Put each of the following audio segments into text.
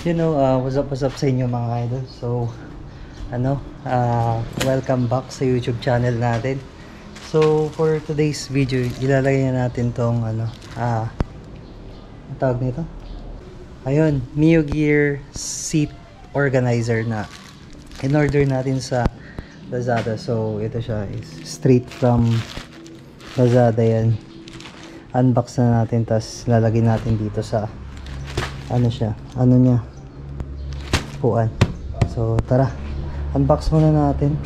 What's up sa inyo mga idol. So, welcome back sa YouTube channel natin. So, for today's video, ilalagay na natin tong ang tawag nito? Ayun, Mio Gear seat organizer na in-order natin sa Lazada. So, ito siya is straight from Lazada yan. Unbox na natin, tas lalagay natin dito sa niya puan. So tara, unbox muna natin.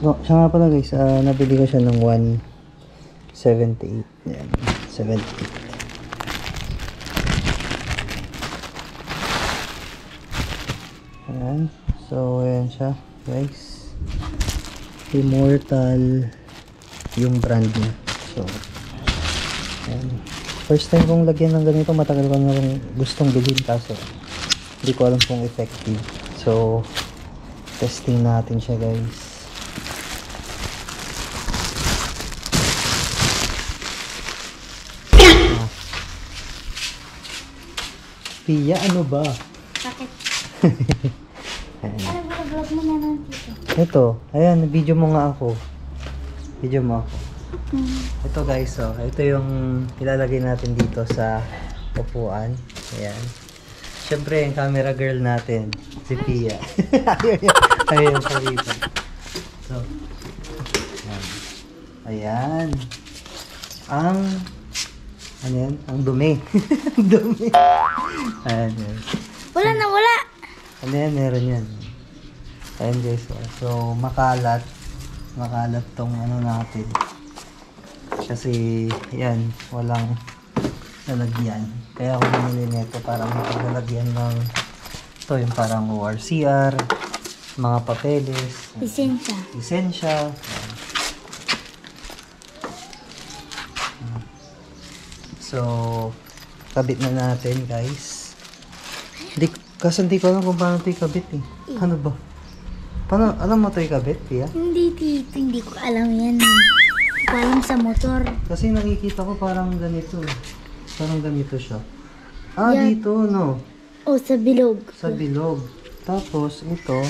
Siya nga pala guys, nabili ko siya ng 178. Yan, 78. Ayan. So ayan siya guys, Immortal yung brand niya. So ayan. First time kong lagyan ng ganito, matagal ko na rin gustong bilhin kaso hindi ko alam kung effective. So testing natin siya guys. Pia, ano ba? Bakit? Ano ba vlog mo na lang dito? Ito, ayan, video mo nga ako. Video mo ako. Ito guys, ito yung ilalagay natin dito sa upuan. Ayan. Siyempre, yung camera girl natin, si Pia. Ayun, dito. So, ayan. Ang dumi. Ang dumi. Ayan, guys. Wala na, wala. Ano yan, meron yan. Ayan guys, so makalat tong natin. Kasi yan, walang lalagyan. Kaya ako namili nito para maglalagyan ng ito, yung parang ORCR, mga papeles, lisensya. So kabit na natin guys. Hindi ko alam kung paano ito ikabit eh. Ano ba? Paano, alam mo ito ikabit, Pia? Hindi tito, hindi ko alam yan. Hindi ko alam sa motor. Kasi nakikita ko parang ganito. Parang ganito siya. Yan. Dito, no? Oh, sa bilog. Sa bilog. Tapos, ito.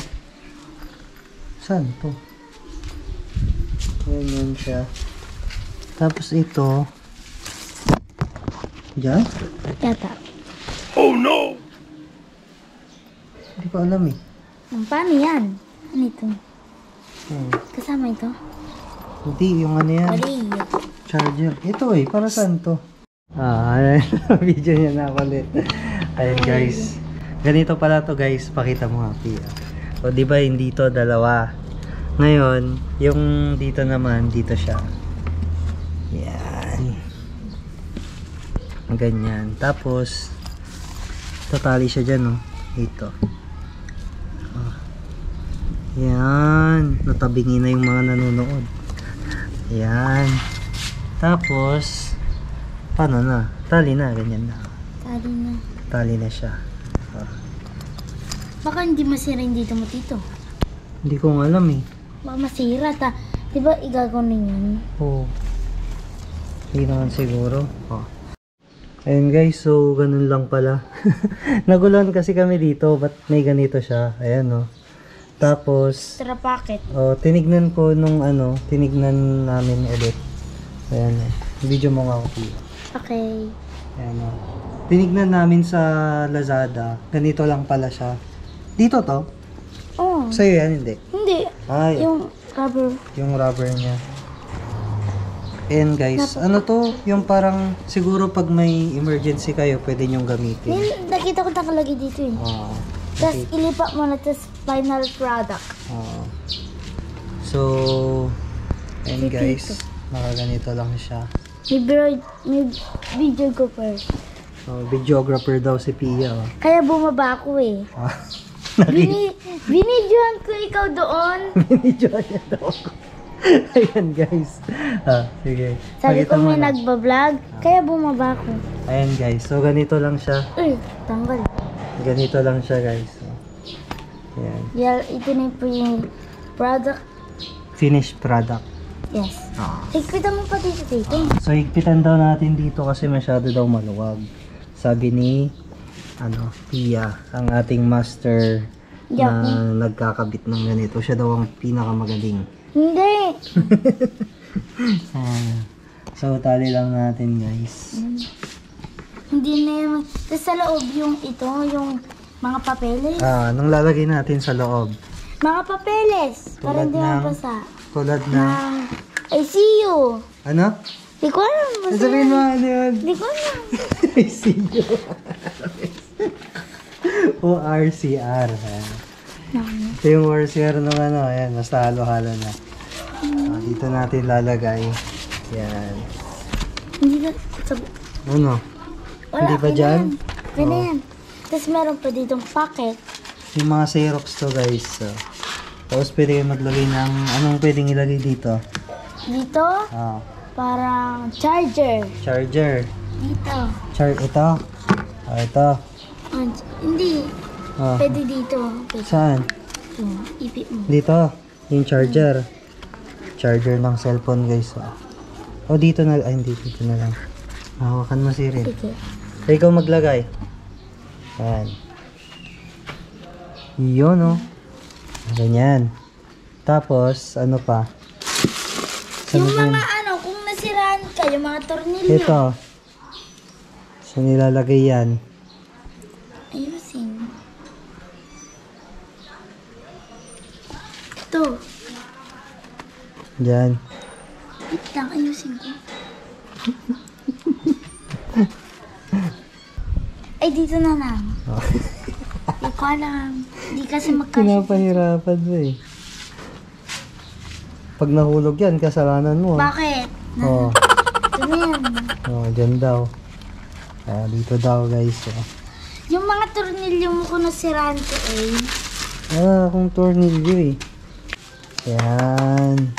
Saan to? Ganyan siya. Tapos, ito. Diyan? Yata. Oh, no! Hindi ko alam eh. Paano yan? Ano ito? Kasama ito? Hindi, yung ano yan. Mali. Charger. Ito eh, para saan to? Ayan. Video niya na ulit. Ayan guys. Ganito pala to guys. Pakita mo nga, Pia. O diba hindi to dalawa. Ngayon, yung dito naman, dito siya. Yan. Ganyan. Tapos, totally siya dyan, no? Dito. Yan. Natabingi na yung mga nanonood. Yan. Tapos, paano na? Tali na. Ganyan na. Tali na siya. Baka hindi masira yung dito mo, tito. Hindi ko nga alam eh. Baka masira, diba igagawin yun? Oo. Hindi naman siguro. Ayun guys, so ganun lang pala. Nagulan kasi kami dito, ba't may ganito siya? Ayan no. Tapos, Extra packet. tinignan ko nung tinignan namin ulit. Ayan o. Video mo nga ako, Pia. Okay. Ayan o. Tinignan namin sa Lazada. Ganito lang pala siya. Dito to? Oh. Sa'yo yan, hindi? Hindi. Ay, Yung rubber. yung rubber niya. Ayan guys, ano to? Yung parang siguro pag may emergency kayo, pwede nyong gamitin. Nakita ko nakalagay dito eh. Tapos ilipat mo na, tapos final product. So, ayan guys, nakaganito lang siya. May videographer. Videographer daw si Pia. Kaya bumaba ako eh. Binidyohan ko ikaw doon. Binidyohan niya daw ako. Ayan guys. Sige. Sabi ko may nagbablog, kaya bumaba ako. Ayan guys, so ganito lang siya. Tanggal. Ganito lang siya guys. Ayan. Ito na po yung product. Finished product. Yes. Ah. Higpitan mo pa dito, tito. So, higpitan daw natin dito kasi masyado daw maluwag. Sabi ni, Pia, ang ating master na nagkakabit ng ganito. Siya daw ang pinakamagaling. Hindi. So, tali lang natin, guys. Hindi na yung... Tapos sa loob yung ito, yung mga papeles. Anong lalagay natin sa loob? Mga papeles. Para Tulad hindi ng- mabasa. Tulad na... I see you. Ano? Di ko alam. Basta Sabihin mo, ano yun? Di ko alam. I see you. O RCR. Ito yung RCR ng ayan, basta halo-halo na. Dito natin lalagay. Yan. Hindi na... Ano? Wala, Hindi ba okay na dyan? yan. Okay na yan. Tapos meron pa ditong packet. Yung mga Xerox to, guys. So, tapos pwede kayo maglagay ng... Anong pwedeng ilagay dito? Dito, parang charger. Charger. Dito. Ito. Ito. Hindi. Pwede dito. Pwede. Saan? Ipit mo. Dito. Yung charger. Charger ng cellphone, guys. Dito na. Ay, hindi. Dito na lang. Hawakan mo si Rin. Sige. Ikaw maglagay. Yan. Yun, Ganyan. Tapos, ano pa? Yung mga kung nasiraan ka, yung mga tornilyo. Ito. Saan nilalagay yan? Ayusin. Ito. Diyan. Wait lang, ayusin ko. Ay, dito na lang. Hindi ko alam. Hindi kasi magkasya. Pinapahirapan mo eh. Pag nahulog yan, kasalanan mo. Bakit? Oo. Ito na yan. Dyan daw. Dito daw, guys. Yung mga tornilyo mo kung nasiraan ko Kung tornilyo eh. Yan.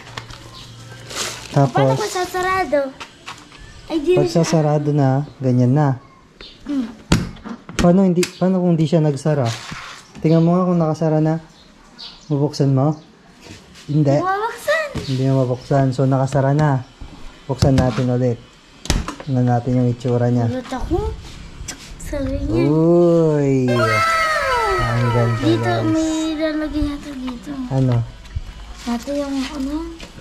Paano Tapos, ko sasarado? Ay, di na pag siya. sasarado na, ganyan na. Paano kung di siya nagsara? Tingnan mo nga kung nakasara na. Bubuksan mo? Hindi. Mawaksan. Hindi na mabuksan. So, nakasara na. Buksan natin ulit. Tingnan natin yung itsura niya. Ulit ako. Sabi niya. Uy! Ang ganda, Dito, guys. may lalagay yata dito. Ano? Dito yung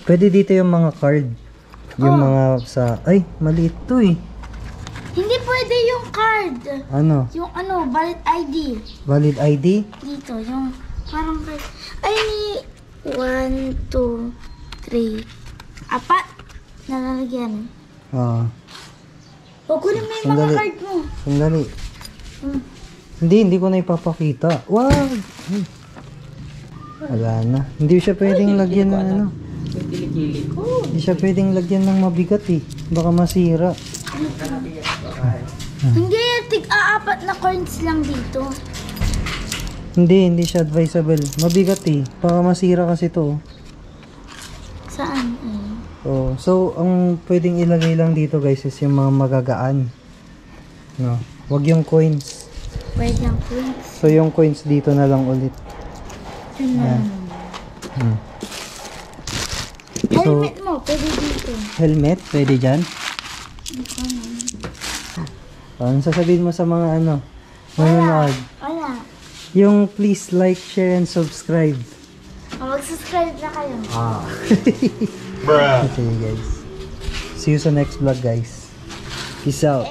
Pwede dito yung mga card. Yung mga sa... Ay, maliit to eh. Hindi pwede yung card. Ano? Yung valid ID. Valid ID? Dito, yung parang card. Ay, 1, 2, 3, 4. Nalalagyan. Huwag ko na may mga Sandali. card mo. Sandali. Hindi ko na ipapakita. Wag! Wala na. Hindi siya pwedeng lagyan ng ano. Hindi siya pwedeng lagyan ng mabigat eh. Baka masira. Hindi, tig-aapat na coins lang dito. Hindi siya advisable. Mabigat eh. Baka masira kasi to. Saan? So, ang pwedeng ilagay lang dito guys is yung mga magagaan. No. Wag yung coins. Pwede lang coins. So, yung coins dito na lang ulit. Yan. Helmet mo, pwede dito. Helmet, pwede dyan. Ano sasabihin mo sa mga manonood? Wala. Yung please like, share, and subscribe. Mag-subscribe na kayo. Okay guys. See you sa next vlog guys. Peace out.